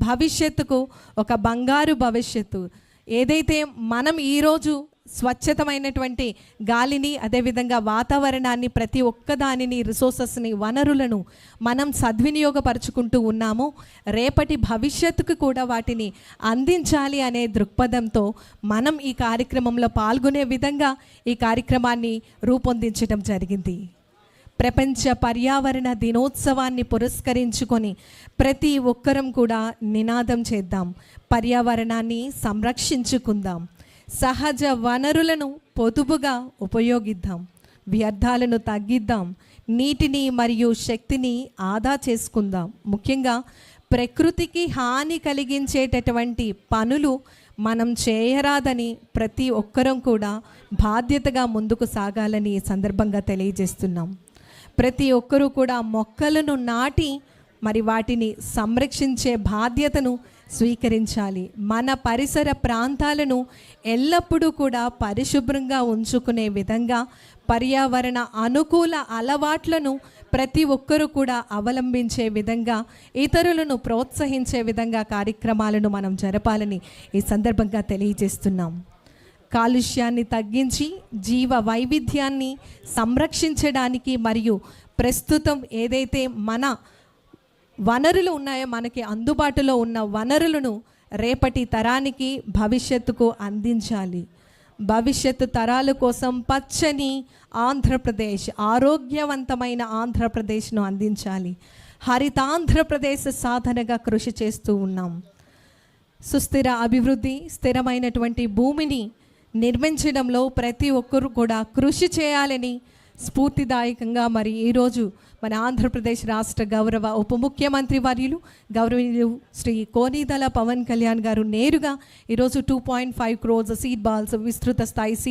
భవిష్యత్తుకు ఒక బంగారు భవిష్యత్తు. ఏదైతే మనం ఈరోజు స్వచ్ఛతమైనటువంటి గాలిని, అదేవిధంగా వాతావరణాన్ని, ప్రతి ఒక్కదానిని, రిసోర్సెస్ని, వనరులను మనం సద్వినియోగపరుచుకుంటూ ఉన్నామో, రేపటి భవిష్యత్తుకు కూడా వాటిని అందించాలి అనే దృక్పథంతో మనం ఈ కార్యక్రమంలో పాల్గొనే విధంగా ఈ కార్యక్రమాన్ని రూపొందించడం జరిగింది. ప్రపంచ పర్యావరణ దినోత్సవాన్ని పురస్కరించుకొని ప్రతి ఒక్కరం కూడా నినాదం చేద్దాం, పర్యావరణాన్ని సంరక్షించుకుందాం, సహజ వనరులను పొదుపుగా ఉపయోగిద్దాం, వ్యర్థాలను తగ్గిద్దాం, నీటిని మరియు శక్తిని ఆదా చేసుకుందాం. ముఖ్యంగా ప్రకృతికి హాని కలిగించేటటువంటి పనులు మనం చేయరాదని ప్రతి ఒక్కరం కూడా బాధ్యతగా ముందుకు సాగాలని ఈ సందర్భంగా తెలియజేస్తున్నాం. ప్రతి ఒక్కరూ కూడా మొక్కలను నాటి మరి వాటిని సంరక్షించే బాధ్యతను స్వీకరించాలి. మన పరిసర ప్రాంతాలను ఎల్లప్పుడూ కూడా పరిశుభ్రంగా ఉంచుకునే విధంగా పర్యావరణ అనుకూల అలవాట్లను ప్రతి ఒక్కరూ కూడా అవలంబించే విధంగా, ఇతరులను ప్రోత్సహించే విధంగా కార్యక్రమాలను మనం జరపాలని ఈ సందర్భంగా తెలియజేస్తున్నాం. కాలుష్యాన్ని తగ్గించి జీవ వైవిధ్యాన్ని సంరక్షించడానికి మరియు ప్రస్తుతం ఏదైతే మన వనరులు ఉన్నాయో, మనకి అందుబాటులో ఉన్న వనరులను రేపటి తరానికి, భవిష్యత్తుకు అందించాలి. భవిష్యత్తు తరాల కోసం పచ్చని ఆంధ్రప్రదేశ్, ఆరోగ్యవంతమైన ఆంధ్రప్రదేశ్ను అందించాలి. హరితాంధ్రప్రదేశ్ సాధనగా కృషి చేస్తూ ఉన్నాం. సుస్థిర అభివృద్ధి, స్థిరమైనటువంటి భూమిని నిర్మించడంలో ప్రతి ఒక్కరు కూడా కృషి చేయాలని స్ఫూర్తిదాయకంగా మరి ఈరోజు మన ఆంధ్రప్రదేశ్ రాష్ట్ర గౌరవ ఉప ముఖ్యమంత్రి వర్యులు గౌరవనీయులు శ్రీ కోనిదల పవన్ కళ్యాణ్ గారు నేరుగా ఈరోజు 2.5 crores సీడ్ బాల్స్, విస్తృత స్థాయి